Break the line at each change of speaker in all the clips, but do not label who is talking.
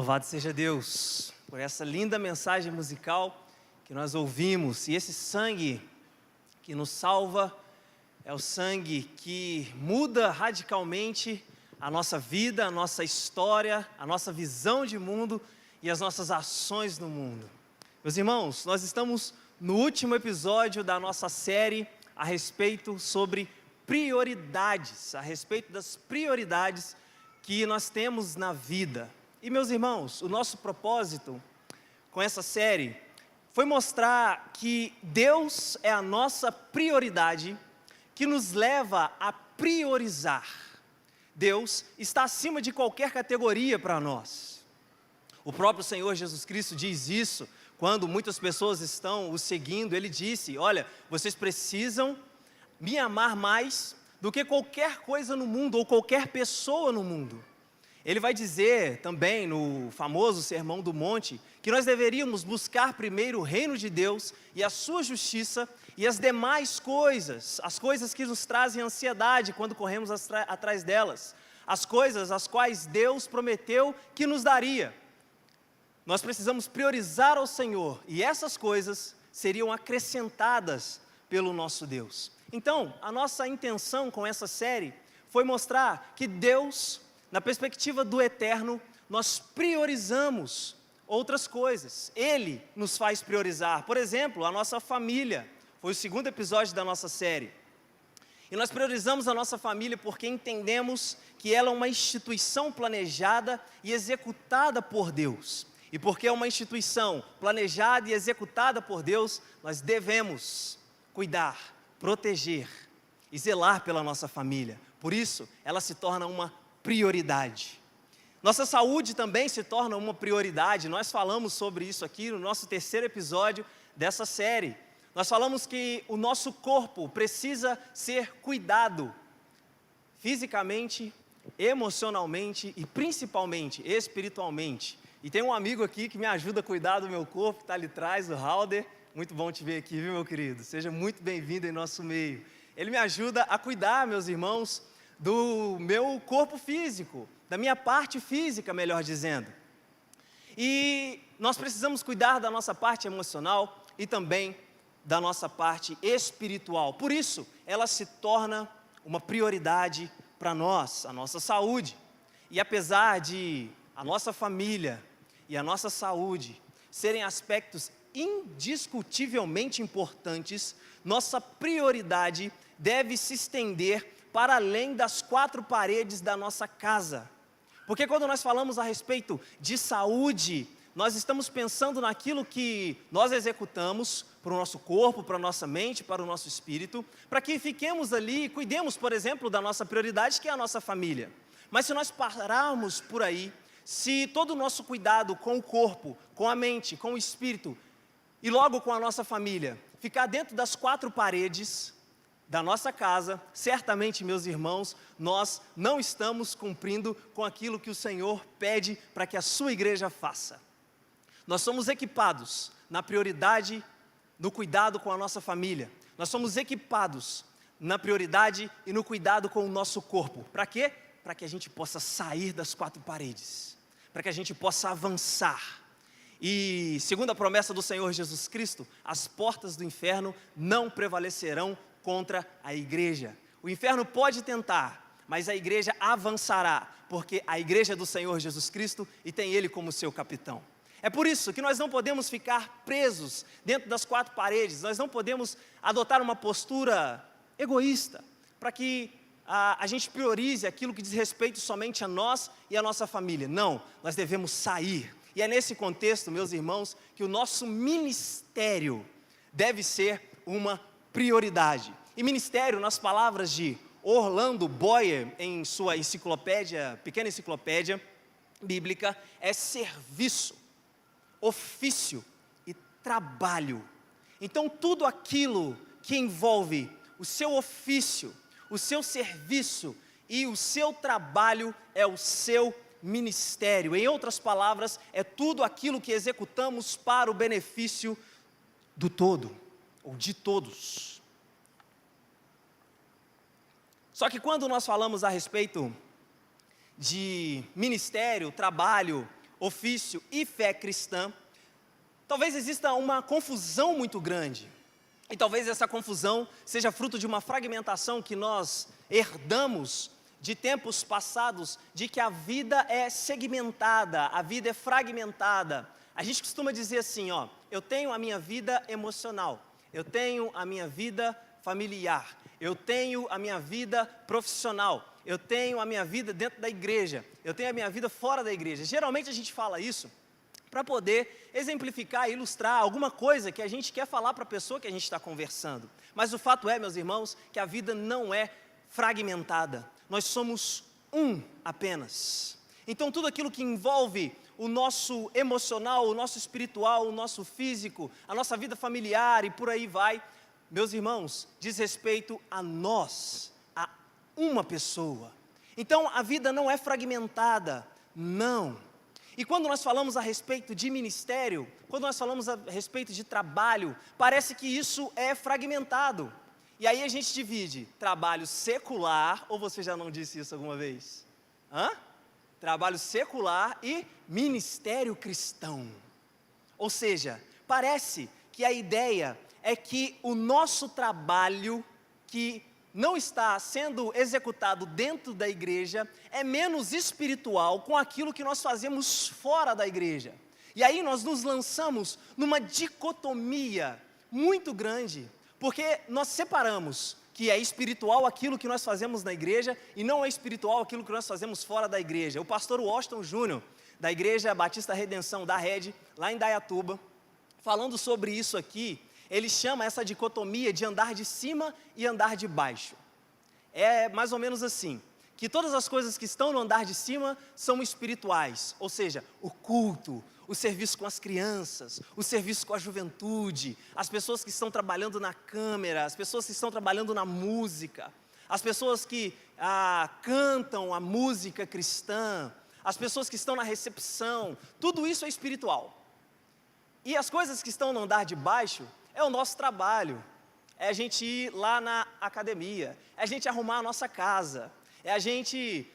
Louvado seja Deus por essa linda mensagem musical que nós ouvimos. E esse sangue que nos salva é o sangue que muda radicalmente a nossa vida, a nossa história, a nossa visão de mundo e as nossas ações no mundo. Meus irmãos, nós estamos no último episódio da nossa série a respeito sobre prioridades, a respeito das prioridades que nós temos na vida. E meus irmãos, o nosso propósito com essa série foi mostrar que Deus é a nossa prioridade, que nos leva a priorizar. Deus está acima de qualquer categoria para nós. O próprio Senhor Jesus Cristo diz isso, quando muitas pessoas estão o seguindo, Ele disse: olha, vocês precisam me amar mais do que qualquer coisa no mundo, ou qualquer pessoa no mundo. Ele vai dizer também no famoso Sermão do Monte, que nós deveríamos buscar primeiro o reino de Deus e a sua justiça, e as demais coisas, as coisas que nos trazem ansiedade quando corremos atrás delas, as coisas as quais Deus prometeu que nos daria. Nós precisamos priorizar ao Senhor, e essas coisas seriam acrescentadas pelo nosso Deus. Então, a nossa intenção com essa série foi mostrar que Deus, na perspectiva do eterno, nós priorizamos outras coisas. Ele nos faz priorizar, por exemplo, a nossa família. Foi o segundo episódio da nossa série. E nós priorizamos a nossa família porque entendemos que ela é uma instituição planejada e executada por Deus. E porque é uma instituição planejada e executada por Deus, nós devemos cuidar, proteger e zelar pela nossa família. Por isso, ela se torna uma prioridade. Nossa saúde também se torna uma prioridade. Nós falamos sobre isso aqui no nosso terceiro episódio dessa série. Nós falamos que o nosso corpo precisa ser cuidado fisicamente, emocionalmente e principalmente espiritualmente. E tem um amigo aqui que me ajuda a cuidar do meu corpo, que está ali atrás, o Halder. Muito bom te ver aqui, viu, meu querido? Seja muito bem-vindo em nosso meio. Ele me ajuda a cuidar, meus irmãos, do meu corpo físico, da minha parte física, melhor dizendo. E nós precisamos cuidar da nossa parte emocional e também da nossa parte espiritual. Por isso, ela se torna uma prioridade para nós, a nossa saúde. E apesar de a nossa família e a nossa saúde serem aspectos indiscutivelmente importantes, nossa prioridade deve se estender para além das quatro paredes da nossa casa. Porque quando nós falamos a respeito de saúde, nós estamos pensando naquilo que nós executamos para o nosso corpo, para a nossa mente, para o nosso espírito, para que fiquemos ali e cuidemos, por exemplo, da nossa prioridade, que é a nossa família. Mas se nós pararmos por aí, se todo o nosso cuidado com o corpo, com a mente, com o espírito e logo com a nossa família ficar dentro das quatro paredes da nossa casa, certamente, meus irmãos, nós não estamos cumprindo com aquilo que o Senhor pede para que a sua igreja faça. Nós somos equipados na prioridade, no cuidado com a nossa família. Nós somos equipados na prioridade e no cuidado com o nosso corpo. Para quê? Para que a gente possa sair das quatro paredes, para que a gente possa avançar. E, segundo a promessa do Senhor Jesus Cristo, as portas do inferno não prevalecerão contra a igreja. O inferno pode tentar, mas a igreja avançará, porque a igreja é do Senhor Jesus Cristo e tem Ele como seu capitão. É por isso que nós não podemos ficar presos dentro das quatro paredes, nós não podemos adotar uma postura egoísta, para que a gente priorize aquilo que diz respeito somente a nós e a nossa família. Não, nós devemos sair. E é nesse contexto, meus irmãos, que o nosso ministério deve ser uma prioridade. E ministério, nas palavras de Orlando Boyer, em sua enciclopédia, pequena enciclopédia bíblica, é serviço, ofício e trabalho. Então, tudo aquilo que envolve o seu ofício, o seu serviço e o seu trabalho é o seu ministério. Em outras palavras, é tudo aquilo que executamos para o benefício do todo, ou de todos. Só que quando nós falamos a respeito de ministério, trabalho, ofício e fé cristã, talvez exista uma confusão muito grande. E talvez essa confusão seja fruto de uma fragmentação que nós herdamos de tempos passados, de que a vida é segmentada, a vida é fragmentada. A gente costuma dizer assim, ó, eu tenho a minha vida emocional, eu tenho a minha vida familiar, eu tenho a minha vida profissional, eu tenho a minha vida dentro da igreja, eu tenho a minha vida fora da igreja. Geralmente a gente fala isso para poder exemplificar, ilustrar alguma coisa que a gente quer falar para a pessoa que a gente está conversando. Mas o fato é, meus irmãos, que a vida não é fragmentada. Nós somos um apenas. Então tudo aquilo que envolve o nosso emocional, o nosso espiritual, o nosso físico, a nossa vida familiar e por aí vai, meus irmãos, diz respeito a nós, a uma pessoa. Então a vida não é fragmentada, não. E quando nós falamos a respeito de ministério, quando nós falamos a respeito de trabalho, parece que isso é fragmentado. E aí a gente divide trabalho secular, ou você já não disse isso alguma vez? Trabalho secular e ministério cristão. Ou seja, parece que a ideia é que o nosso trabalho, que não está sendo executado dentro da igreja, é menos espiritual com aquilo que nós fazemos fora da igreja. E aí nós nos lançamos numa dicotomia muito grande, porque nós separamos que é espiritual aquilo que nós fazemos na igreja e não é espiritual aquilo que nós fazemos fora da igreja. O pastor Washington Júnior, da Igreja Batista Redenção, da Rede, lá em Dayatuba, falando sobre isso aqui, ele chama essa dicotomia de andar de cima e andar de baixo. É mais ou menos assim, que todas as coisas que estão no andar de cima são espirituais, ou seja, o culto, o serviço com as crianças, o serviço com a juventude, as pessoas que estão trabalhando na câmera, as pessoas que estão trabalhando na música, as pessoas que cantam a música cristã, as pessoas que estão na recepção, tudo isso é espiritual. E as coisas que estão no andar de baixo é o nosso trabalho, é a gente ir lá na academia, é a gente arrumar a nossa casa, é a gente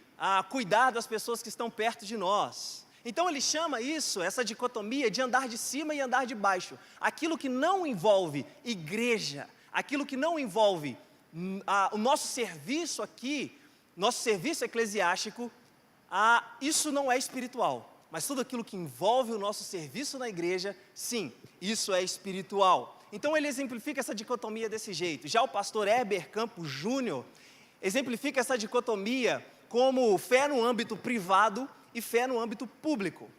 cuidar das pessoas que estão perto de nós. Então ele chama isso, essa dicotomia, de andar de cima e andar de baixo. Aquilo que não envolve igreja, aquilo que não envolve o nosso serviço aqui, nosso serviço eclesiástico, isso não é espiritual. Mas tudo aquilo que envolve o nosso serviço na igreja, sim, isso é espiritual. Então ele exemplifica essa dicotomia desse jeito. Já o pastor Heber Campos Júnior exemplifica essa dicotomia como fé no âmbito privado e fé no âmbito público.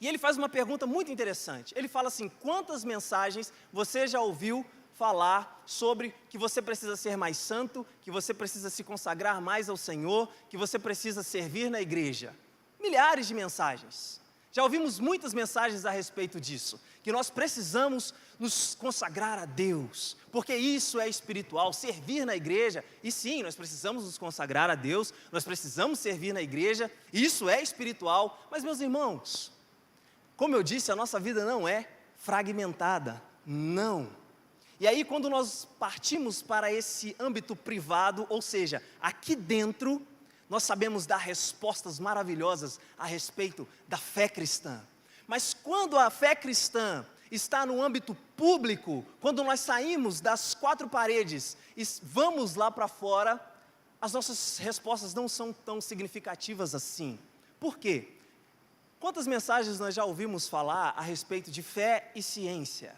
E ele faz uma pergunta muito interessante. Ele fala assim: quantas mensagens você já ouviu falar sobre que você precisa ser mais santo, que você precisa se consagrar mais ao Senhor, que você precisa servir na igreja? Milhares de mensagens. Já ouvimos muitas mensagens a respeito disso, que nós precisamos nos consagrar a Deus, porque isso é espiritual, servir na igreja. E sim, nós precisamos nos consagrar a Deus, nós precisamos servir na igreja, isso é espiritual. Mas meus irmãos, como eu disse, a nossa vida não é fragmentada, não. E aí quando nós partimos para esse âmbito privado, ou seja, aqui dentro, nós sabemos dar respostas maravilhosas a respeito da fé cristã. Mas quando a fé cristã está no âmbito público, quando nós saímos das quatro paredes e vamos lá para fora, as nossas respostas não são tão significativas assim. Por quê? Quantas mensagens nós já ouvimos falar a respeito de fé e ciência?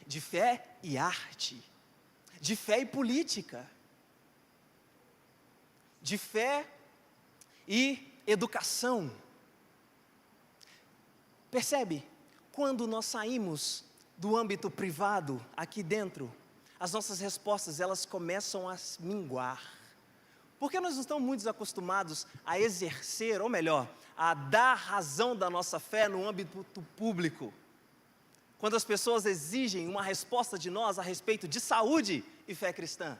De fé e arte? De fé e política? De fé e educação? Percebe? Quando nós saímos do âmbito privado, aqui dentro, as nossas respostas, elas começam a minguar. Porque nós não estamos muito acostumados a exercer, ou melhor, a dar razão da nossa fé no âmbito público. Quando as pessoas exigem uma resposta de nós a respeito de saúde e fé cristã.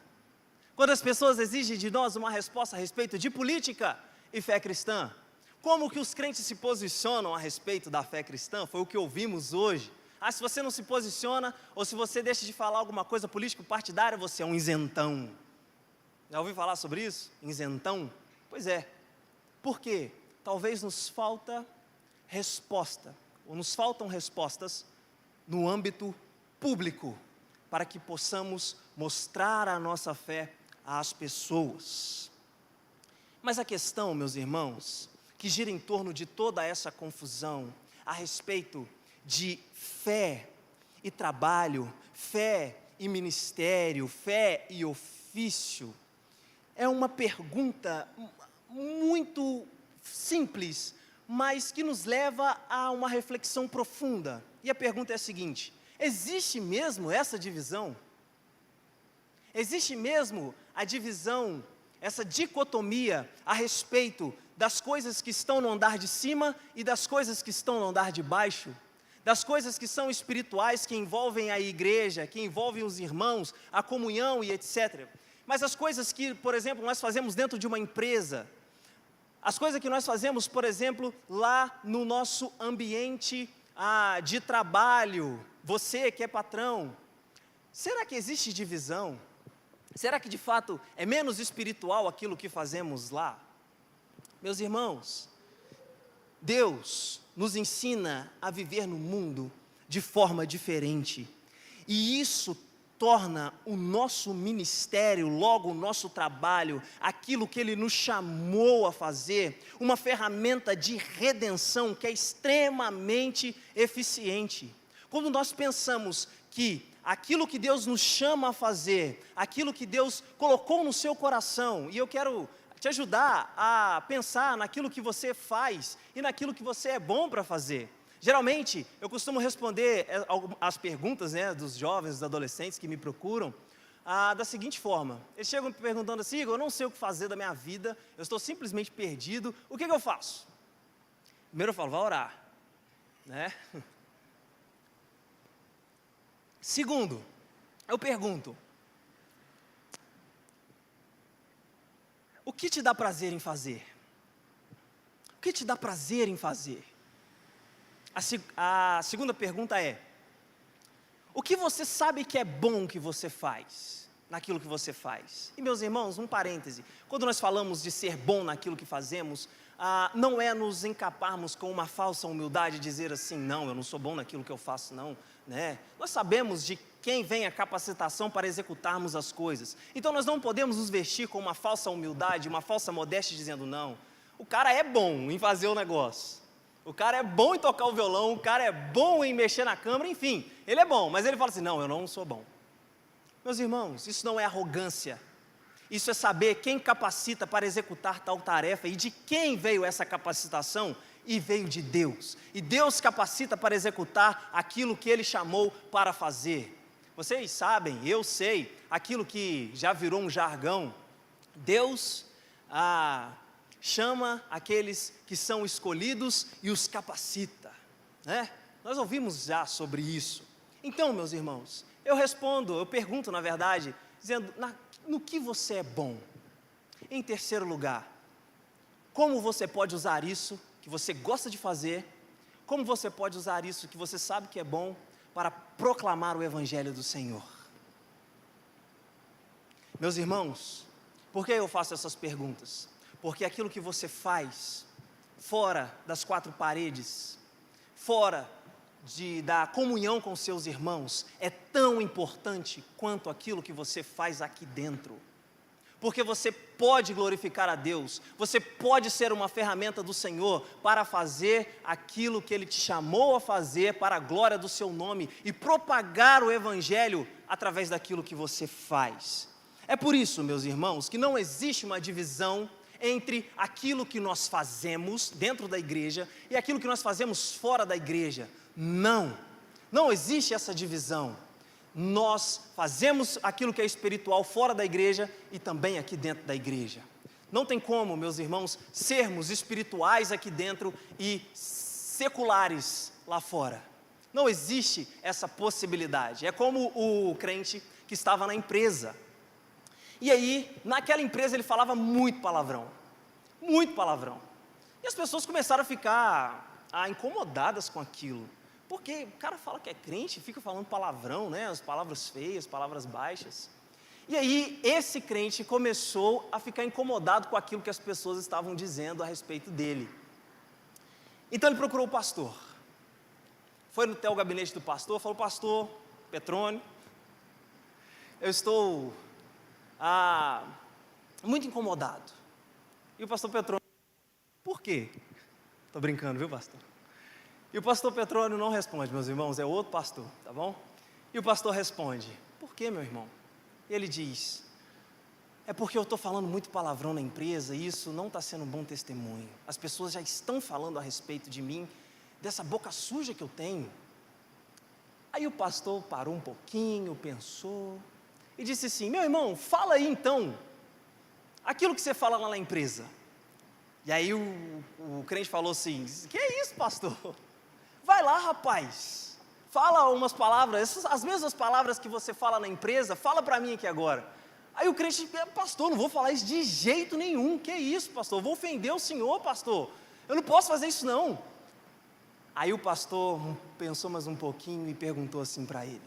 Quando as pessoas exigem de nós uma resposta a respeito de política e fé cristã. Como que os crentes se posicionam a respeito da fé cristã? Foi o que ouvimos hoje. Se você não se posiciona, ou se você deixa de falar alguma coisa político-partidária, você é um isentão. Já ouviu falar sobre isso? Isentão? Pois é. Por quê? Talvez nos falta resposta, ou nos faltam respostas no âmbito público, para que possamos mostrar a nossa fé às pessoas. Mas a questão, meus irmãos, que gira em torno de toda essa confusão a respeito de fé e trabalho, fé e ministério, fé e ofício, é uma pergunta muito simples, mas que nos leva a uma reflexão profunda. E a pergunta é a seguinte: existe mesmo essa divisão? Existe mesmo a divisão, essa dicotomia a respeito das coisas que estão no andar de cima e das coisas que estão no andar de baixo? Das coisas que são espirituais, que envolvem a igreja, que envolvem os irmãos, a comunhão e etc. Mas as coisas que, por exemplo, nós fazemos dentro de uma empresa, as coisas que nós fazemos, por exemplo, lá no nosso ambiente de trabalho, você que é patrão, será que existe divisão? Será que de fato é menos espiritual aquilo que fazemos lá? Meus irmãos, Deus nos ensina a viver no mundo de forma diferente, e isso torna o nosso ministério, logo o nosso trabalho, aquilo que Ele nos chamou a fazer, uma ferramenta de redenção que é extremamente eficiente. Quando nós pensamos que aquilo que Deus nos chama a fazer, aquilo que Deus colocou no seu coração, e eu quero te ajudar a pensar naquilo que você faz e naquilo que você é bom para fazer. Geralmente, eu costumo responder as perguntas, dos jovens, dos adolescentes que me procuram, da seguinte forma: eles chegam me perguntando assim: Igor, eu não sei o que fazer da minha vida, eu estou simplesmente perdido, o que eu faço? Primeiro eu falo, vai orar, né? Segundo, eu pergunto: o que te dá prazer em fazer? O que te dá prazer em fazer? A segunda pergunta é: o que você sabe que é bom que você faz, naquilo que você faz? E meus irmãos, um parêntese, quando nós falamos de ser bom naquilo que fazemos, não é nos encaparmos com uma falsa humildade, dizer assim, não, eu não sou bom naquilo que eu faço não, né? Nós sabemos de quem vem a capacitação para executarmos as coisas, então nós não podemos nos vestir com uma falsa humildade, uma falsa modéstia, dizendo não, o cara é bom em fazer o negócio, o cara é bom em tocar o violão, o cara é bom em mexer na câmera, enfim, ele é bom, mas ele fala assim, não, eu não sou bom. Meus irmãos, isso não é arrogância, isso é saber quem capacita para executar tal tarefa e de quem veio essa capacitação, e veio de Deus, e Deus capacita para executar aquilo que Ele chamou para fazer. Vocês sabem, eu sei, aquilo que já virou um jargão, Deus chama aqueles que são escolhidos e os capacita, né? Nós ouvimos já sobre isso. Então, meus irmãos, eu pergunto na verdade, dizendo, no que você é bom? Em terceiro lugar, como você pode usar isso que você gosta de fazer, como você pode usar isso que você sabe que é bom, para proclamar o Evangelho do Senhor? Meus irmãos, por que eu faço essas perguntas? Porque aquilo que você faz, fora das quatro paredes, fora da comunhão com seus irmãos, é tão importante quanto aquilo que você faz aqui dentro. Porque você pode glorificar a Deus, você pode ser uma ferramenta do Senhor para fazer aquilo que Ele te chamou a fazer para a glória do seu nome e propagar o Evangelho através daquilo que você faz. É por isso, meus irmãos, que não existe uma divisão entre aquilo que nós fazemos dentro da igreja e aquilo que nós fazemos fora da igreja. Não existe essa divisão. Nós fazemos aquilo que é espiritual fora da igreja e também aqui dentro da igreja. Não tem como, meus irmãos, sermos espirituais aqui dentro e seculares lá fora. Não existe essa possibilidade. É como o crente que estava na empresa. E aí, naquela empresa ele falava muito palavrão. Muito palavrão. E as pessoas começaram a ficar incomodadas com aquilo. Porque o cara fala que é crente, fica falando palavrão, né? As palavras feias, palavras baixas. E aí, esse crente começou a ficar incomodado com aquilo que as pessoas estavam dizendo a respeito dele. Então ele procurou o pastor. Foi até o gabinete do pastor, falou: pastor Petrônio, eu estou muito incomodado. E o pastor Petrônio: por quê? Estou brincando, viu, pastor? E o pastor Petrônio não responde, meus irmãos, é outro pastor, tá bom? E o pastor responde: por quê, meu irmão? E ele diz: é porque eu estou falando muito palavrão na empresa e isso não está sendo um bom testemunho. As pessoas já estão falando a respeito de mim, dessa boca suja que eu tenho. Aí o pastor parou um pouquinho, pensou e disse assim: meu irmão, fala aí então, aquilo que você fala lá na empresa. E aí o crente falou assim: que é isso, pastor? Vai lá, rapaz, fala umas palavras, as mesmas palavras que você fala na empresa, fala para mim aqui agora. Aí o crente: pastor, não vou falar isso de jeito nenhum. Que é isso, pastor? Vou ofender o senhor, pastor. Eu não posso fazer isso não. Aí o pastor pensou mais um pouquinho e perguntou assim para ele: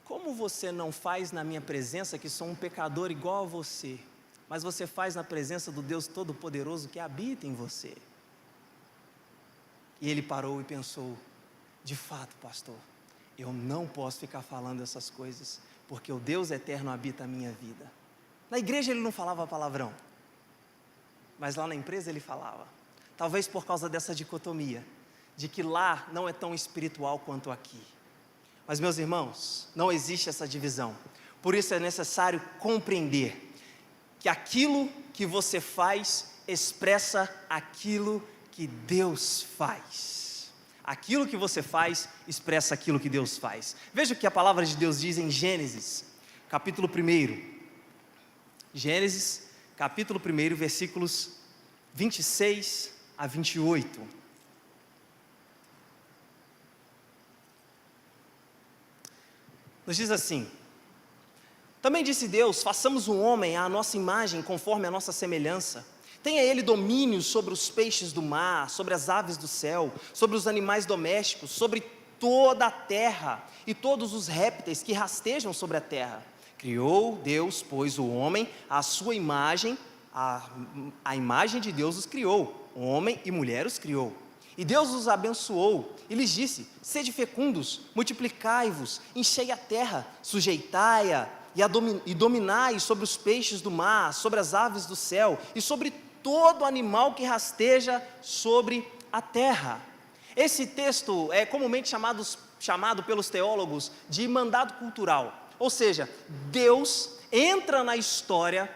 como você não faz na minha presença, que sou um pecador igual a você, mas você faz na presença do Deus Todo-Poderoso que habita em você? E ele parou e pensou: de fato, pastor, eu não posso ficar falando essas coisas, porque o Deus eterno habita a minha vida. Na igreja ele não falava palavrão, mas lá na empresa ele falava. Talvez por causa dessa dicotomia, de que lá não é tão espiritual quanto aqui. Mas, meus irmãos, não existe essa divisão. Por isso é necessário compreender que aquilo que você faz expressa aquilo que Deus faz. Aquilo que você faz expressa aquilo que Deus faz. Veja o que a palavra de Deus diz em Gênesis, capítulo 1. Gênesis, capítulo 1, versículos 26 a 28. Nos diz assim: também disse Deus: façamos um homem à nossa imagem, conforme a nossa semelhança. Tenha ele domínio sobre os peixes do mar, sobre as aves do céu, sobre os animais domésticos, sobre toda a terra e todos os répteis que rastejam sobre a terra. Criou Deus, pois, o homem à sua imagem, a imagem de Deus os criou, homem e mulher os criou. E Deus os abençoou e lhes disse: sede fecundos, multiplicai-vos, enchei a terra, sujeitai-a e dominai sobre os peixes do mar, sobre as aves do céu e sobre todo animal que rasteja sobre a terra. Esse texto é comumente chamado pelos teólogos de mandado cultural, ou seja, Deus entra na história,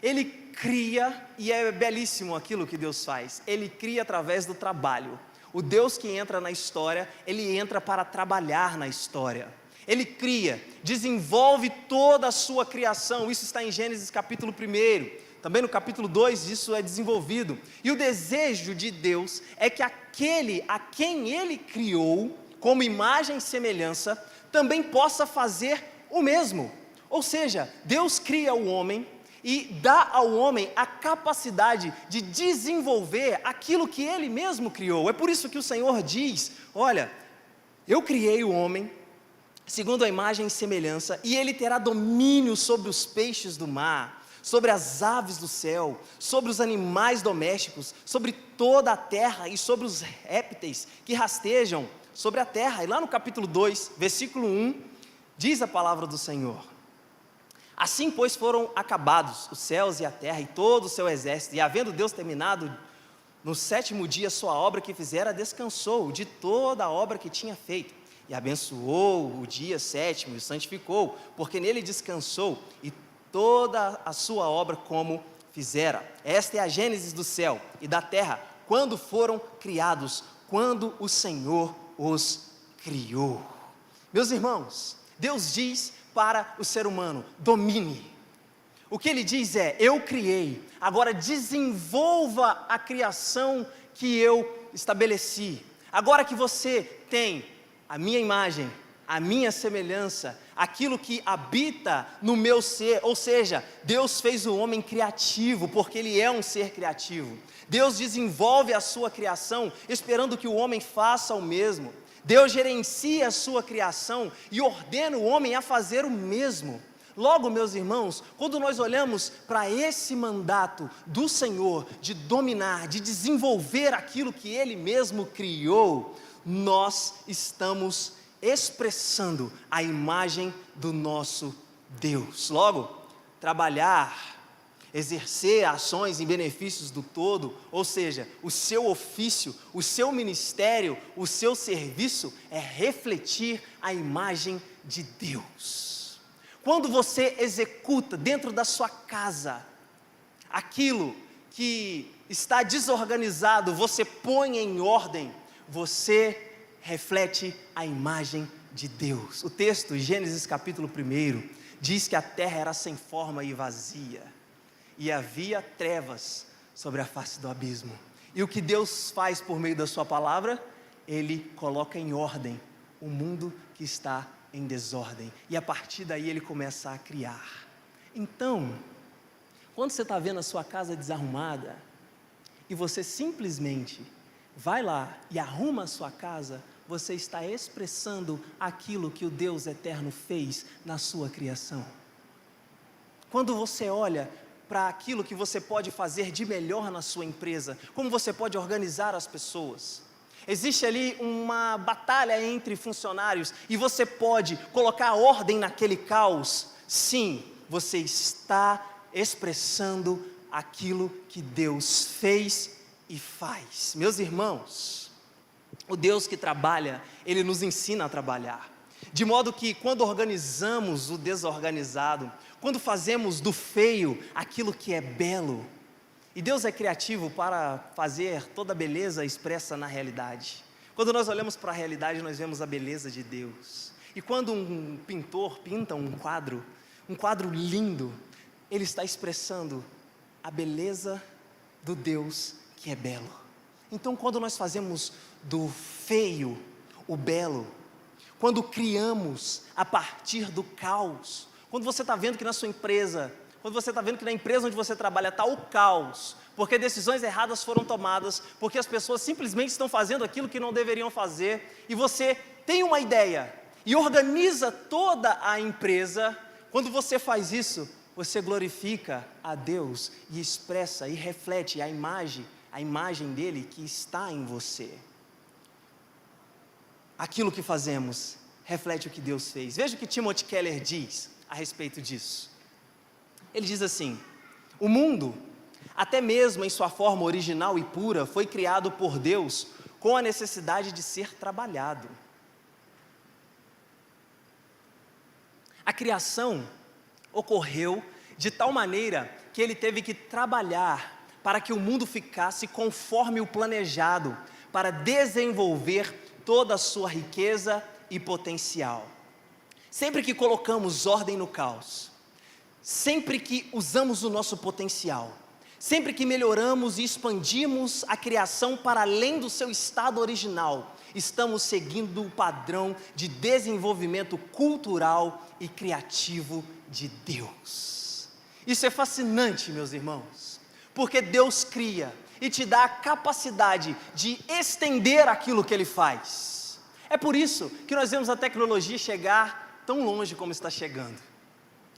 Ele cria, e é belíssimo aquilo que Deus faz, Ele cria através do trabalho. O Deus que entra na história, Ele entra para trabalhar na história. Ele cria, desenvolve toda a sua criação, isso está em Gênesis capítulo 1, também no capítulo 2 isso é desenvolvido, e o desejo de Deus é que aquele a quem Ele criou, como imagem e semelhança, também possa fazer o mesmo. Ou seja, Deus cria o homem e dá ao homem a capacidade de desenvolver aquilo que Ele mesmo criou. É por isso que o Senhor diz: olha, eu criei o homem segundo a imagem e semelhança, e ele terá domínio sobre os peixes do mar, sobre as aves do céu, sobre os animais domésticos, sobre toda a terra e sobre os répteis que rastejam sobre a terra. E lá no capítulo 2, versículo 1, diz a palavra do Senhor: assim, pois, foram acabados os céus e a terra e todo o seu exército, e havendo Deus terminado no 7º dia sua obra que fizera, descansou de toda a obra que tinha feito, e abençoou o dia 7º e o santificou, porque nele descansou e toda a sua obra como fizera. Esta é a gênese do céu e da terra, quando foram criados, quando o Senhor os criou. Meus irmãos, Deus diz para o ser humano: domine. O que Ele diz é: eu criei, agora desenvolva a criação que eu estabeleci. Agora que você tem a minha imagem, a minha semelhança, aquilo que habita no meu ser, ou seja, Deus fez o homem criativo, porque ele é um ser criativo. Deus desenvolve a sua criação, esperando que o homem faça o mesmo. Deus gerencia a sua criação e ordena o homem a fazer o mesmo. Logo, meus irmãos, quando nós olhamos para esse mandato do Senhor de dominar, de desenvolver aquilo que Ele mesmo criou, nós estamos expressando a imagem do nosso Deus. Logo, trabalhar, exercer ações em benefícios do todo, ou seja, o seu ofício, o seu ministério, o seu serviço é refletir a imagem de Deus. Quando você executa dentro da sua casa aquilo que está desorganizado, você põe em ordem, você reflete a imagem de Deus. O texto, Gênesis capítulo 1, diz que a terra era sem forma e vazia, e havia trevas sobre a face do abismo. E o que Deus faz por meio da sua palavra? Ele coloca em ordem o mundo que está em desordem, e a partir daí Ele começa a criar. Então, quando você está vendo a sua casa desarrumada, e você simplesmente vai lá e arruma a sua casa, você está expressando aquilo que o Deus eterno fez na sua criação. Quando você olha para aquilo que você pode fazer de melhor na sua empresa, como você pode organizar as pessoas. Existe ali uma batalha entre funcionários e você pode colocar ordem naquele caos. Sim, você está expressando aquilo que Deus fez e faz. Meus irmãos, o Deus que trabalha, Ele nos ensina a trabalhar. De modo que quando organizamos o desorganizado, quando fazemos do feio aquilo que é belo, e Deus é criativo para fazer toda a beleza expressa na realidade. Quando nós olhamos para a realidade, nós vemos a beleza de Deus. E quando um pintor pinta um quadro lindo, ele está expressando a beleza do Deus que é belo. Então, quando nós fazemos do feio o belo, quando criamos a partir do caos, quando você está vendo que na sua empresa, quando você está vendo que na empresa onde você trabalha está o caos, porque decisões erradas foram tomadas, porque as pessoas simplesmente estão fazendo aquilo que não deveriam fazer, e você tem uma ideia, e organiza toda a empresa. Quando você faz isso, você glorifica a Deus, e expressa e reflete a imagem dele que está em você. Aquilo que fazemos reflete o que Deus fez. Veja o que Timothy Keller diz a respeito disso. Ele diz assim: o mundo, até mesmo em sua forma original e pura, foi criado por Deus com a necessidade de ser trabalhado. A criação ocorreu de tal maneira que Ele teve que trabalhar para que o mundo ficasse conforme o planejado, para desenvolver toda a sua riqueza e potencial. Sempre que colocamos ordem no caos, sempre que usamos o nosso potencial, sempre que melhoramos e expandimos a criação para além do seu estado original, estamos seguindo o padrão de desenvolvimento cultural e criativo de Deus. Isso é fascinante, meus irmãos, porque Deus cria e te dá a capacidade de estender aquilo que Ele faz. É por isso que nós vemos a tecnologia chegar tão longe como está chegando.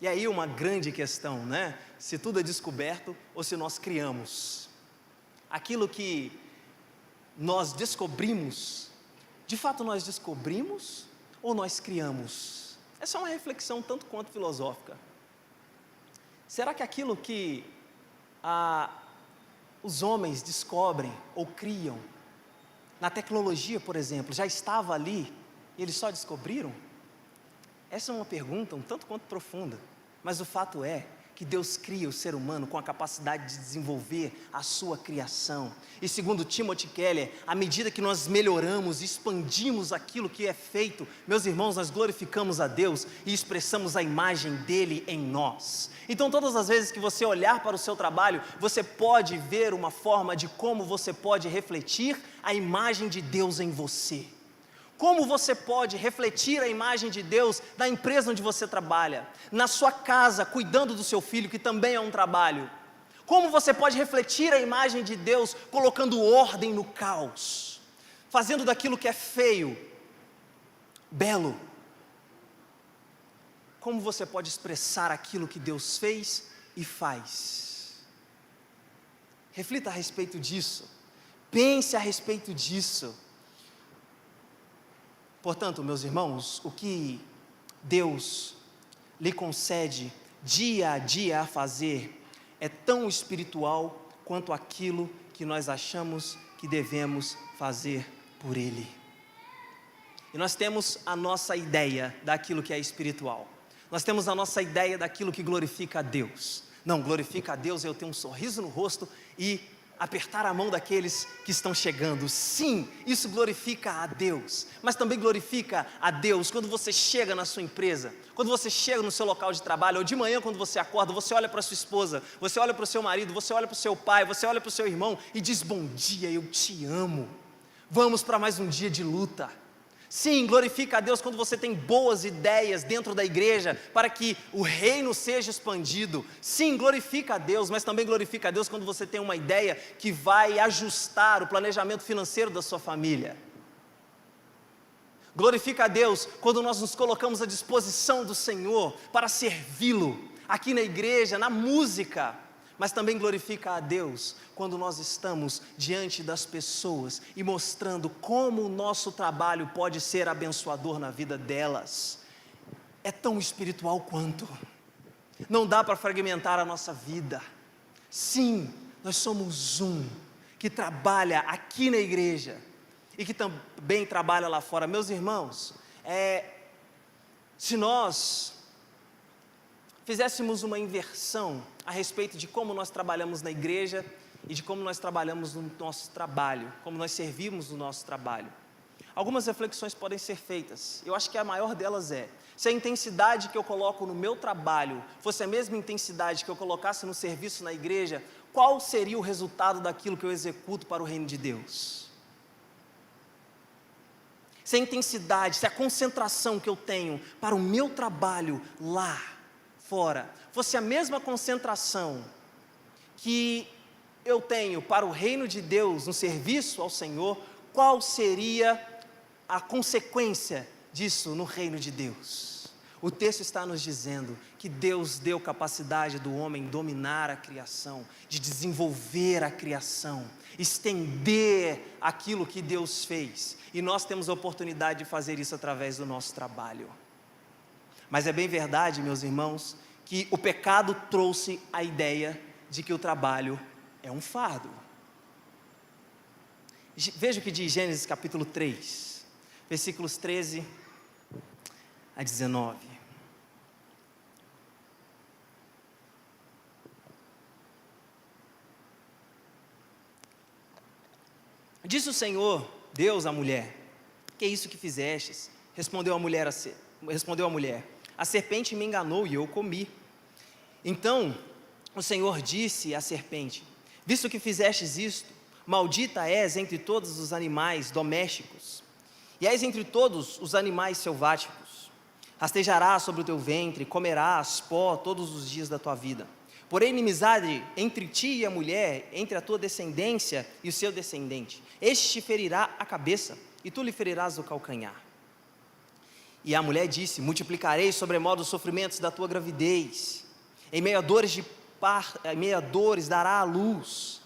E aí uma grande questão, né? Se tudo é descoberto ou se nós criamos. Aquilo que nós descobrimos, de fato nós descobrimos ou nós criamos? Essa é uma reflexão tanto quanto filosófica. Será que aquilo que os homens descobrem ou criam, na tecnologia, por exemplo, já estava ali e eles só descobriram? Essa é uma pergunta um tanto quanto profunda, mas o fato é que Deus cria o ser humano com a capacidade de desenvolver a sua criação. E segundo Timothy Keller, à medida que nós melhoramos e expandimos aquilo que é feito, meus irmãos, nós glorificamos a Deus e expressamos a imagem dele em nós. Então todas as vezes que você olhar para o seu trabalho, você pode ver uma forma de como você pode refletir a imagem de Deus em você. Como você pode refletir a imagem de Deus na empresa onde você trabalha, na sua casa, cuidando do seu filho, que também é um trabalho. Como você pode refletir a imagem de Deus colocando ordem no caos, fazendo daquilo que é feio, belo. como você pode expressar aquilo que Deus fez e faz. Reflita a respeito disso, pense a respeito disso. Portanto, meus irmãos, o que Deus lhe concede dia a dia a fazer é tão espiritual quanto aquilo que nós achamos que devemos fazer por Ele. E nós temos a nossa ideia daquilo que é espiritual. Nós temos a nossa ideia daquilo que glorifica a Deus. Não, glorifica a Deus eu ter um sorriso no rosto e apertar a mão daqueles que estão chegando. Sim, isso glorifica a Deus. Mas também glorifica a Deus quando você chega na sua empresa, quando você chega no seu local de trabalho, ou de manhã quando você acorda, você olha para sua esposa, você olha para o seu marido, você olha para o seu pai, você olha para o seu irmão e diz: bom dia, eu te amo. Vamos para mais um dia de luta. Sim, glorifica a Deus quando você tem boas ideias dentro da igreja para que o reino seja expandido. Sim, glorifica a Deus, mas também glorifica a Deus quando você tem uma ideia que vai ajustar o planejamento financeiro da sua família. Glorifica a Deus quando nós nos colocamos à disposição do Senhor para servi-lo, aqui na igreja, na música. Mas também glorifica a Deus quando nós estamos diante das pessoas e mostrando como o nosso trabalho pode ser abençoador na vida delas. É tão espiritual quanto. Não dá para fragmentar a nossa vida. Sim, nós somos um que trabalha aqui na igreja e que também trabalha lá fora. Meus irmãos, se nós fizéssemos uma inversão a respeito de como nós trabalhamos na igreja e de como nós trabalhamos no nosso trabalho, como nós servimos no nosso trabalho, algumas reflexões podem ser feitas. Eu acho que a maior delas é: se a intensidade que eu coloco no meu trabalho fosse a mesma intensidade que eu colocasse no serviço na igreja, qual seria o resultado daquilo que eu executo para o reino de Deus? Se a intensidade, se a concentração que eu tenho para o meu trabalho lá fora fosse a mesma concentração que eu tenho para o reino de Deus no serviço ao Senhor, qual seria a consequência disso no reino de Deus? O texto está nos dizendo que Deus deu capacidade do homem dominar a criação, de desenvolver a criação, estender aquilo que Deus fez, e nós temos a oportunidade de fazer isso através do nosso trabalho. Mas é bem verdade, meus irmãos, que o pecado trouxe a ideia de que o trabalho é um fardo. Veja o que diz Gênesis capítulo 3, versículos 13 a 19. Disse o Senhor Deus à mulher: que é isso que fizestes? Respondeu a mulher: a serpente me enganou e eu comi. Então o Senhor disse à serpente: visto que fizestes isto, maldita és entre todos os animais domésticos, e és entre todos os animais selváticos. Rastejarás sobre o teu ventre, comerás pó todos os dias da tua vida. Porém, inimizade entre ti e a mulher, entre a tua descendência e o seu descendente. Este te ferirá a cabeça, e tu lhe ferirás o calcanhar. E a mulher disse: multiplicarei sobremodo os sofrimentos da tua gravidez. Em meio a dores dará à luz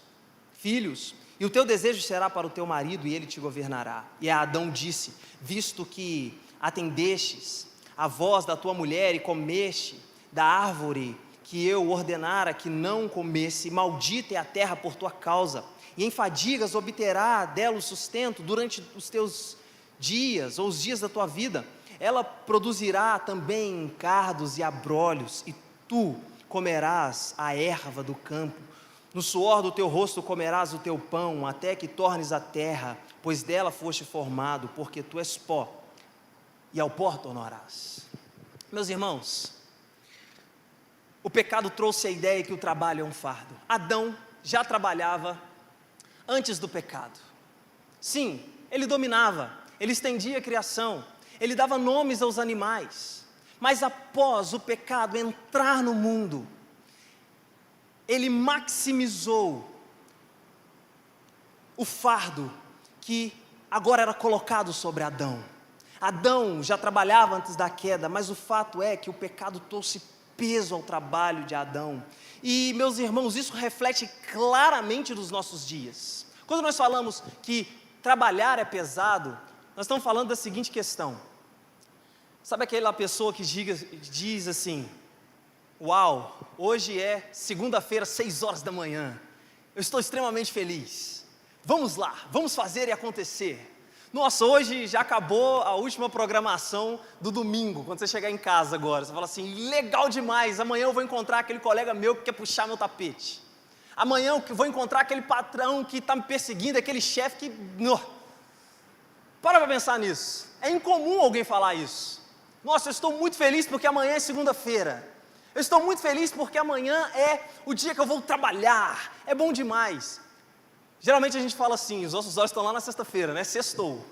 filhos, e o teu desejo será para o teu marido, e ele te governará. E a Adão disse: visto que atendestes a voz da tua mulher e comeste da árvore que eu ordenara que não comesse, maldita é a terra por tua causa, e em fadigas obterá dela o sustento durante os teus dias, ou os dias da tua vida. Ela produzirá também cardos e abrolhos, e tu comerás a erva do campo. No suor do teu rosto comerás o teu pão, até que tornes a terra, pois dela foste formado, porque tu és pó, e ao pó tornarás. Meus irmãos, o pecado trouxe a ideia que o trabalho é um fardo. Adão já trabalhava antes do pecado. Sim, ele dominava, ele estendia a criação, ele dava nomes aos animais. Mas após o pecado entrar no mundo, ele maximizou o fardo que agora era colocado sobre Adão. Adão já trabalhava antes da queda, mas o fato é que o pecado trouxe peso ao trabalho de Adão. E, meus irmãos, isso reflete claramente nos nossos dias. Quando nós falamos que trabalhar é pesado, nós estamos falando da seguinte questão. Sabe aquela pessoa que diz assim: uau, hoje é segunda-feira, 6 horas da manhã, eu estou extremamente feliz, vamos lá, vamos fazer e acontecer. Nossa, hoje já acabou a última programação do domingo, quando você chegar em casa agora, você fala assim: legal demais, amanhã eu vou encontrar aquele colega meu que quer puxar meu tapete, amanhã eu vou encontrar aquele patrão que está me perseguindo, aquele chefe que... Para pensar nisso, é incomum alguém falar isso. Nossa, eu estou muito feliz porque amanhã é segunda-feira, eu estou muito feliz porque amanhã é o dia que eu vou trabalhar, é bom demais. Geralmente a gente fala assim, os nossos olhos estão lá na sexta-feira, né? Sextou.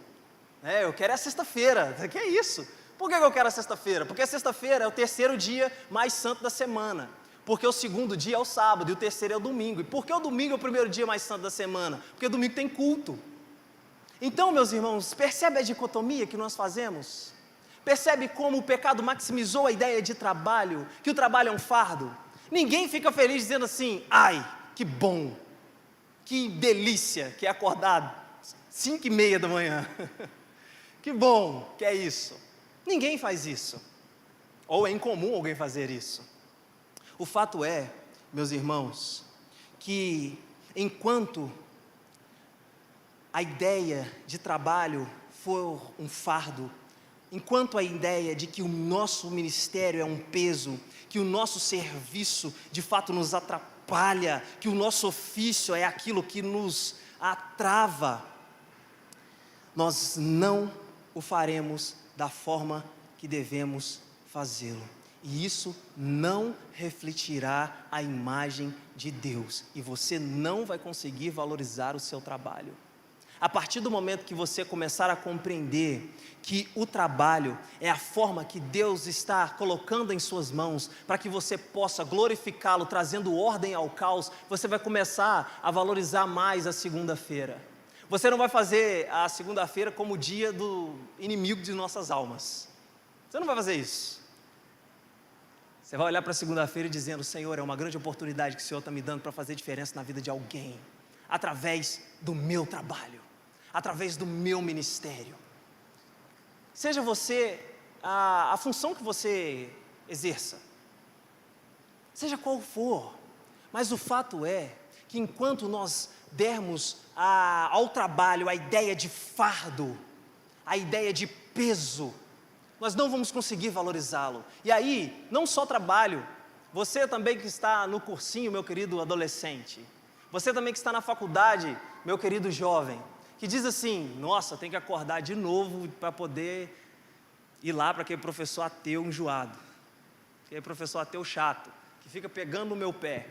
Eu quero a sexta-feira. Que é isso? Por que eu quero a sexta-feira? Porque a sexta-feira é o terceiro dia mais santo da semana. Porque o segundo dia é o sábado e o terceiro é o domingo. E por que o domingo é o primeiro dia mais santo da semana? Porque o domingo tem culto. Então, meus irmãos, percebe a dicotomia que nós fazemos? Percebe como o pecado maximizou a ideia de trabalho, que o trabalho é um fardo? Ninguém fica feliz dizendo assim: ai, que bom, que delícia que é acordar 5h30 da manhã. Que bom que é isso. Ninguém faz isso. Ou é incomum alguém fazer isso. O fato é, meus irmãos, que enquanto a ideia de trabalho for um fardo, enquanto a ideia de que o nosso ministério é um peso, que o nosso serviço de fato nos atrapalha, que o nosso ofício é aquilo que nos atrava, nós não o faremos da forma que devemos fazê-lo. E isso não refletirá a imagem de Deus. E você não vai conseguir valorizar o seu trabalho. A partir do momento que você começar a compreender que o trabalho é a forma que Deus está colocando em suas mãos para que você possa glorificá-lo, trazendo ordem ao caos, você vai começar a valorizar mais a segunda-feira. Você não vai fazer a segunda-feira como o dia do inimigo de nossas almas. Você não vai fazer isso. Você vai olhar para a segunda-feira dizendo: Senhor, é uma grande oportunidade que o Senhor está me dando para fazer diferença na vida de alguém, através do meu trabalho, através do meu ministério. Seja você a função que você exerça, seja qual for, mas o fato é que enquanto nós dermos ao trabalho a ideia de fardo, a ideia de peso, nós não vamos conseguir valorizá-lo. E aí, não só trabalho, você também que está no cursinho, meu querido adolescente, você também que está na faculdade, meu querido jovem, que diz assim: nossa, tem que acordar de novo para poder ir lá para aquele professor ateu enjoado, aquele professor ateu chato, que fica pegando no meu pé.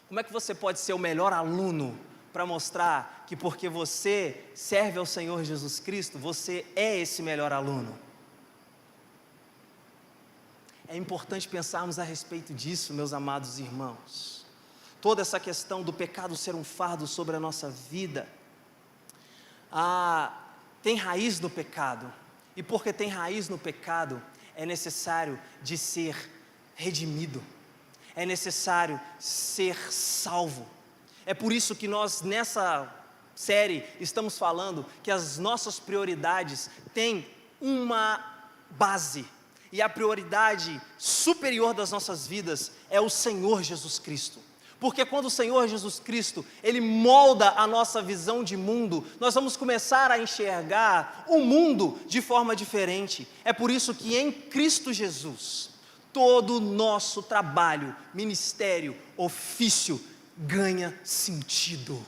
Como é que você pode ser o melhor aluno para mostrar que porque você serve ao Senhor Jesus Cristo, você é esse melhor aluno? É importante pensarmos a respeito disso, meus amados irmãos. Toda essa questão do pecado ser um fardo sobre a nossa vida, tem raiz no pecado, e porque tem raiz no pecado, é necessário de ser redimido, é necessário ser salvo. É por isso que nós nessa série estamos falando que as nossas prioridades têm uma base, e a prioridade superior das nossas vidas é o Senhor Jesus Cristo. Porque quando o Senhor Jesus Cristo, Ele molda a nossa visão de mundo, nós vamos começar a enxergar o mundo de forma diferente. É por isso que em Cristo Jesus, todo o nosso trabalho, ministério, ofício, ganha sentido.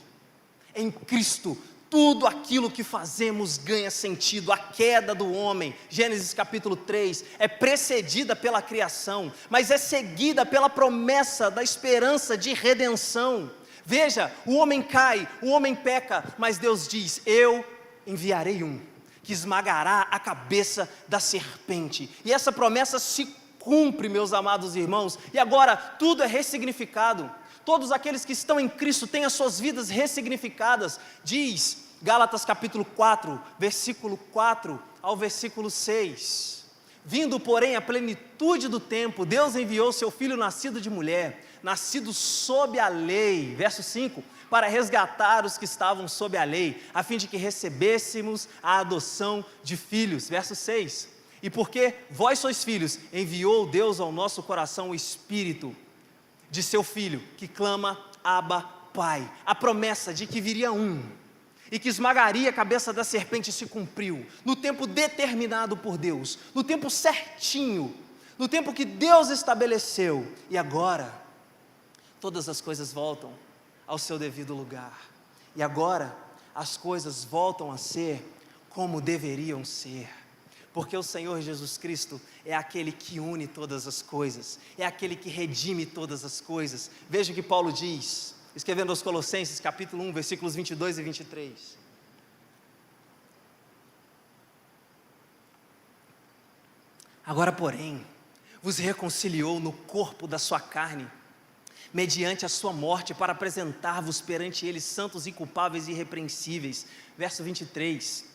Em Cristo, tudo aquilo que fazemos ganha sentido. A queda do homem, Gênesis capítulo 3, é precedida pela criação, mas é seguida pela promessa da esperança de redenção. Veja, o homem cai, o homem peca, mas Deus diz: eu enviarei um que esmagará a cabeça da serpente. E essa promessa se cumpre, meus amados irmãos, e agora tudo é ressignificado. Todos aqueles que estão em Cristo têm as suas vidas ressignificadas. Diz Gálatas capítulo 4, versículo 4 ao versículo 6. Vindo, porém, a plenitude do tempo, Deus enviou seu Filho nascido de mulher, nascido sob a lei, verso 5, para resgatar os que estavam sob a lei, a fim de que recebêssemos a adoção de filhos, verso 6. E porque vós sois filhos, enviou Deus ao nosso coração o Espírito de seu Filho, que clama, Abba, Pai. A promessa de que viria um, e que esmagaria a cabeça da serpente se cumpriu, no tempo determinado por Deus, no tempo certinho, no tempo que Deus estabeleceu, e agora, todas as coisas voltam ao seu devido lugar, e agora, as coisas voltam a ser como deveriam ser, porque o Senhor Jesus Cristo é aquele que une todas as coisas, é aquele que redime todas as coisas. Veja o que Paulo diz, escrevendo aos Colossenses, capítulo 1, versículos 22 e 23. Agora, porém, vos reconciliou no corpo da sua carne, mediante a sua morte, para apresentar-vos perante ele santos, inculpáveis e irrepreensíveis. Verso 23.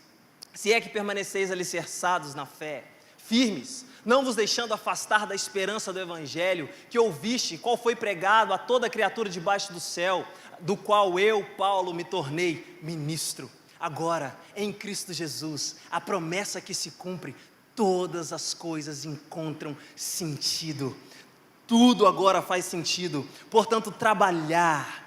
Se é que permaneceis alicerçados na fé, firmes, não vos deixando afastar da esperança do Evangelho, que ouviste, qual foi pregado a toda criatura debaixo do céu, do qual eu, Paulo, me tornei ministro. Agora, em Cristo Jesus, a promessa que se cumpre, todas as coisas encontram sentido, tudo agora faz sentido. Portanto, trabalhar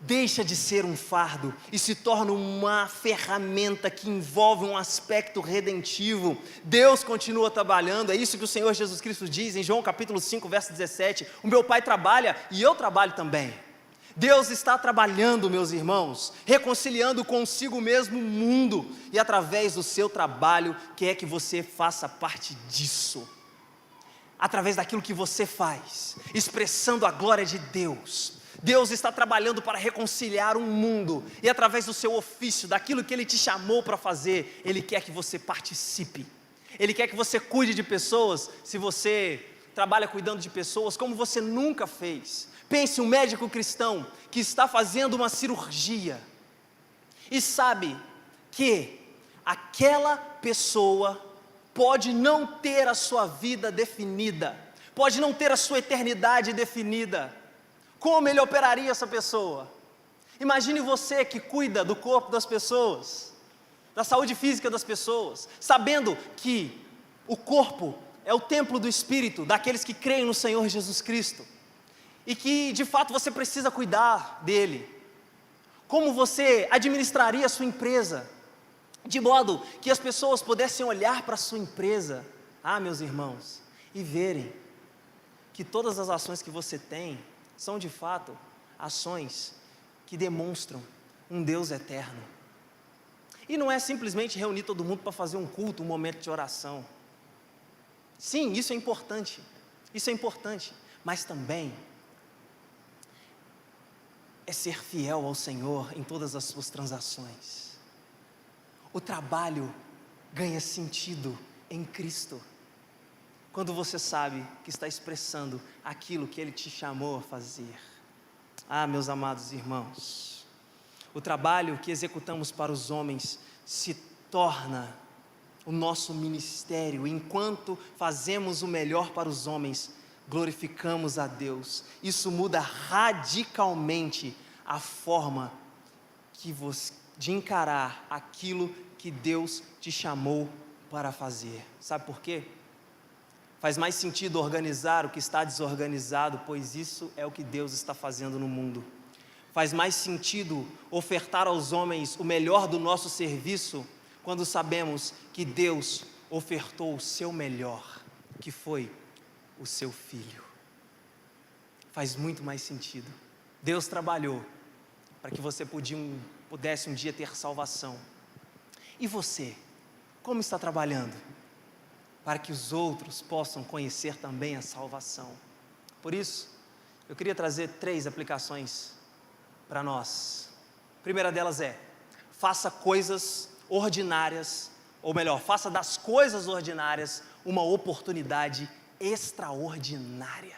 deixa de ser um fardo e se torna uma ferramenta que envolve um aspecto redentivo. Deus continua trabalhando, é isso que o Senhor Jesus Cristo diz em João capítulo 5, verso 17, o meu Pai trabalha e eu trabalho também. Deus está trabalhando, meus irmãos, reconciliando consigo mesmo o mundo, e através do seu trabalho, quer que você faça parte disso, através daquilo que você faz, expressando a glória de Deus. Deus está trabalhando para reconciliar um mundo, e através do seu ofício, daquilo que Ele te chamou para fazer, Ele quer que você participe, Ele quer que você cuide de pessoas. Se você trabalha cuidando de pessoas como você nunca fez, pense um médico cristão que está fazendo uma cirurgia, e sabe que aquela pessoa pode não ter a sua vida definida, pode não ter a sua eternidade definida. Como ele operaria essa pessoa? Imagine você que cuida do corpo das pessoas, da saúde física das pessoas, sabendo que o corpo é o templo do Espírito, daqueles que creem no Senhor Jesus Cristo, e que de fato você precisa cuidar dele. Como você administraria a sua empresa, de modo que as pessoas pudessem olhar para a sua empresa, meus irmãos, e verem que todas as ações que você tem são de fato ações que demonstram um Deus eterno. E não é simplesmente reunir todo mundo para fazer um culto, um momento de oração. Sim, isso é importante, mas também é ser fiel ao Senhor em todas as suas transações. O trabalho ganha sentido em Cristo quando você sabe que está expressando aquilo que Ele te chamou a fazer. Meus amados irmãos, o trabalho que executamos para os homens se torna o nosso ministério. Enquanto fazemos o melhor para os homens, glorificamos a Deus. Isso muda radicalmente a forma de encarar aquilo que Deus te chamou para fazer. Sabe por quê? Faz mais sentido organizar o que está desorganizado, pois isso é o que Deus está fazendo no mundo. Faz mais sentido ofertar aos homens o melhor do nosso serviço, quando sabemos que Deus ofertou o seu melhor, que foi o seu Filho. Faz muito mais sentido. Deus trabalhou para que você pudesse um dia ter salvação. E você, como está trabalhando para que os outros possam conhecer também a salvação? Por isso, eu queria trazer 3 aplicações para nós. A primeira delas é: faça coisas ordinárias, ou melhor, faça das coisas ordinárias uma oportunidade extraordinária.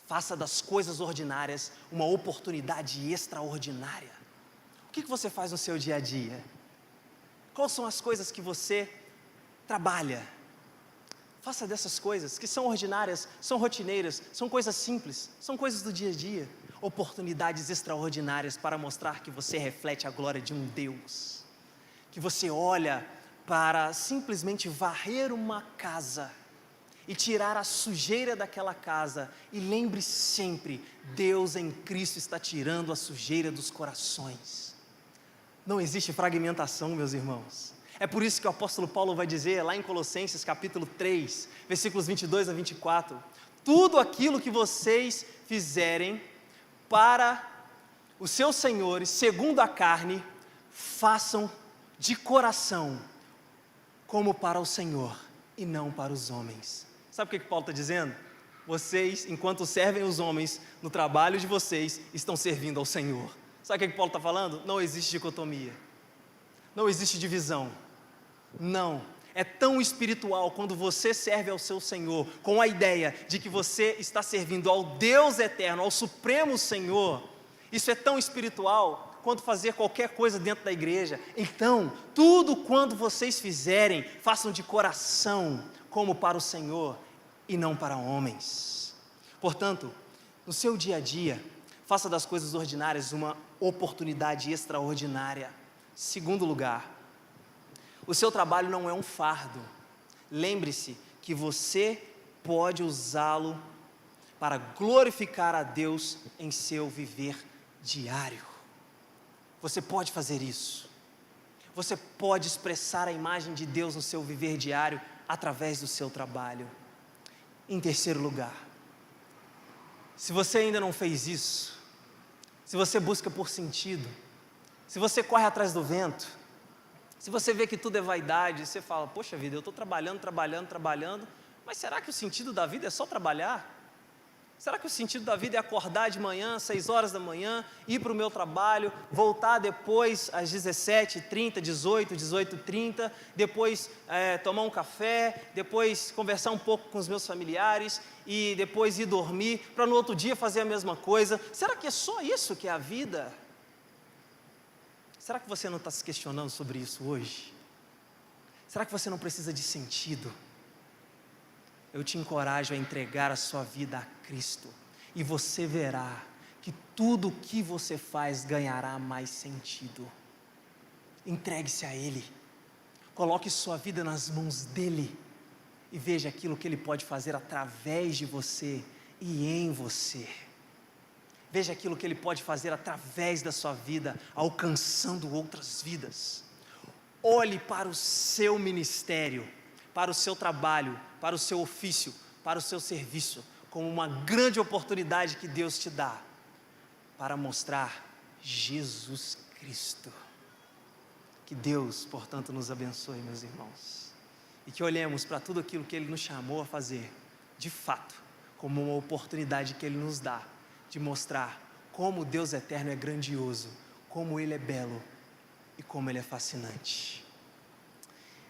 Faça das coisas ordinárias uma oportunidade extraordinária. O que você faz no seu dia a dia? Quais são as coisas que você trabalha. Faça dessas coisas que são ordinárias, são rotineiras, são coisas simples, são coisas do dia a dia, oportunidades extraordinárias para mostrar que você reflete a glória de um Deus, que você olha para simplesmente varrer uma casa e tirar a sujeira daquela casa, e lembre sempre, Deus em Cristo está tirando a sujeira dos corações. Não existe fragmentação, meus irmãos. É por isso que o apóstolo Paulo vai dizer lá em Colossenses capítulo 3, versículos 22 a 24, tudo aquilo que vocês fizerem para os seus senhores, segundo a carne, façam de coração, como para o Senhor e não para os homens. Sabe o que Paulo está dizendo? Vocês, enquanto servem os homens no trabalho de vocês, estão servindo ao Senhor. Sabe o que Paulo está falando? Não existe dicotomia, não existe divisão, não. É tão espiritual quando você serve ao seu Senhor, com a ideia de que você está servindo ao Deus eterno, ao Supremo Senhor. Isso é tão espiritual quanto fazer qualquer coisa dentro da igreja. Então, tudo quando vocês fizerem, façam de coração, como para o Senhor e não para homens. Portanto, no seu dia a dia, faça das coisas ordinárias uma oportunidade extraordinária. Segundo lugar, o seu trabalho não é um fardo. Lembre-se que você pode usá-lo para glorificar a Deus em seu viver diário. Você pode fazer isso. Você pode expressar a imagem de Deus no seu viver diário através do seu trabalho. Em terceiro lugar, se você ainda não fez isso, se você busca por sentido, se você corre atrás do vento, se você vê que tudo é vaidade, você fala, poxa vida, eu estou trabalhando, mas será que o sentido da vida é só trabalhar? Será que o sentido da vida é acordar de manhã, 6 horas da manhã, ir para o meu trabalho, voltar depois às 17h30, 18h30, depois tomar um café, depois conversar um pouco com os meus familiares e depois ir dormir, para no outro dia fazer a mesma coisa? Será que é só isso que é a vida? Será que você não está se questionando sobre isso hoje? Será que você não precisa de sentido? Eu te encorajo a entregar a sua vida a Cristo, e você verá que tudo o que você faz ganhará mais sentido. Entregue-se a Ele, coloque sua vida nas mãos dEle, e veja aquilo que Ele pode fazer através de você e em você. Veja aquilo que Ele pode fazer através da sua vida, alcançando outras vidas. Olhe para o seu ministério, para o seu trabalho, para o seu ofício, para o seu serviço, como uma grande oportunidade que Deus te dá, para mostrar Jesus Cristo. Que Deus, portanto, nos abençoe, meus irmãos, e que olhemos para tudo aquilo que Ele nos chamou a fazer, de fato, como uma oportunidade que Ele nos dá, de mostrar como o Deus eterno é grandioso, como Ele é belo e como Ele é fascinante.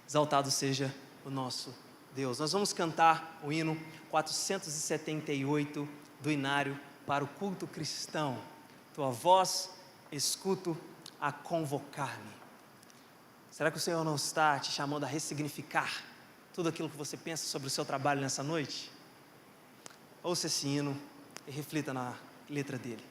Exaltado seja o nosso Deus. Nós vamos cantar o hino 478 do Inário para o culto cristão. Tua voz escuto a convocar-me. Será que o Senhor não está te chamando a ressignificar tudo aquilo que você pensa sobre o seu trabalho nessa noite? Ouça esse hino e reflita na letra dele.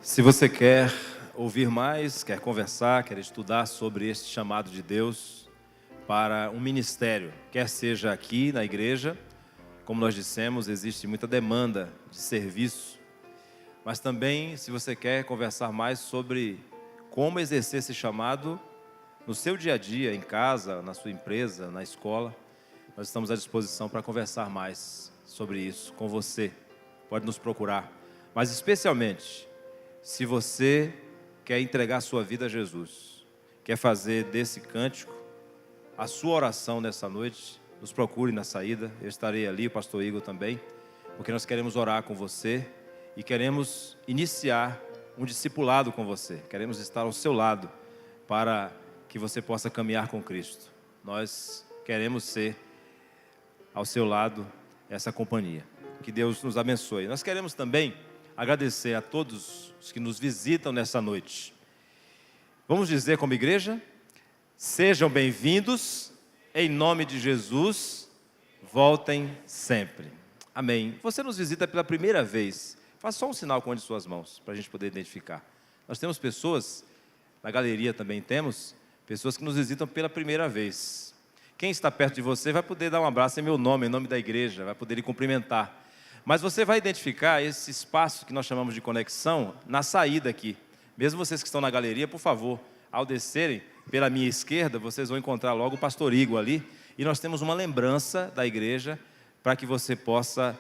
Se você quer ouvir mais, quer conversar, quer estudar sobre este chamado de Deus para um ministério, quer seja aqui na igreja, como nós dissemos, existe muita demanda de serviço, mas também se você quer conversar mais sobre como exercer esse chamado no seu dia a dia, em casa, na sua empresa, na escola, nós estamos à disposição para conversar mais sobre isso com você. Pode nos procurar, mas especialmente se você quer entregar sua vida a Jesus, quer fazer desse cântico a sua oração nessa noite, nos procure na saída, eu estarei ali, o pastor Igor também, porque nós queremos orar com você e queremos iniciar um discipulado com você, queremos estar ao seu lado para que você possa caminhar com Cristo. Nós queremos ser ao seu lado essa companhia. Que Deus nos abençoe. Nós queremos também agradecer a todos os que nos visitam nessa noite. Vamos dizer como igreja: sejam bem-vindos, em nome de Jesus, voltem sempre. Amém. Você nos visita pela primeira vez, faça só um sinal com uma de suas mãos, para a gente poder identificar. Nós temos pessoas, na galeria também temos, pessoas que nos visitam pela primeira vez. Quem está perto de você vai poder dar um abraço em meu nome, em nome da igreja, vai poder lhe cumprimentar. Mas você vai identificar esse espaço que nós chamamos de conexão na saída aqui. Mesmo vocês que estão na galeria, por favor, ao descerem pela minha esquerda, vocês vão encontrar logo o pastor Igor ali. E nós temos uma lembrança da igreja para que você possa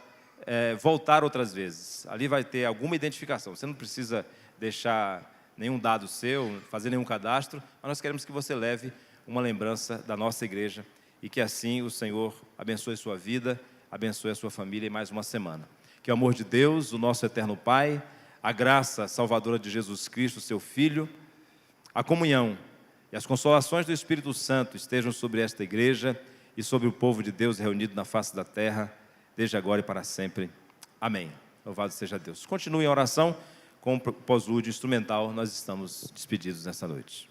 voltar outras vezes. Ali vai ter alguma identificação. Você não precisa deixar nenhum dado seu, fazer nenhum cadastro. Mas nós queremos que você leve uma lembrança da nossa igreja e que assim o Senhor abençoe sua vida, abençoe a sua família em mais uma semana. Que o amor de Deus, o nosso eterno Pai, a graça salvadora de Jesus Cristo, seu Filho, a comunhão e as consolações do Espírito Santo estejam sobre esta igreja e sobre o povo de Deus reunido na face da terra, desde agora e para sempre. Amém. Louvado seja Deus. Continue em oração com o pós-lúdio instrumental. Nós estamos despedidos nessa noite.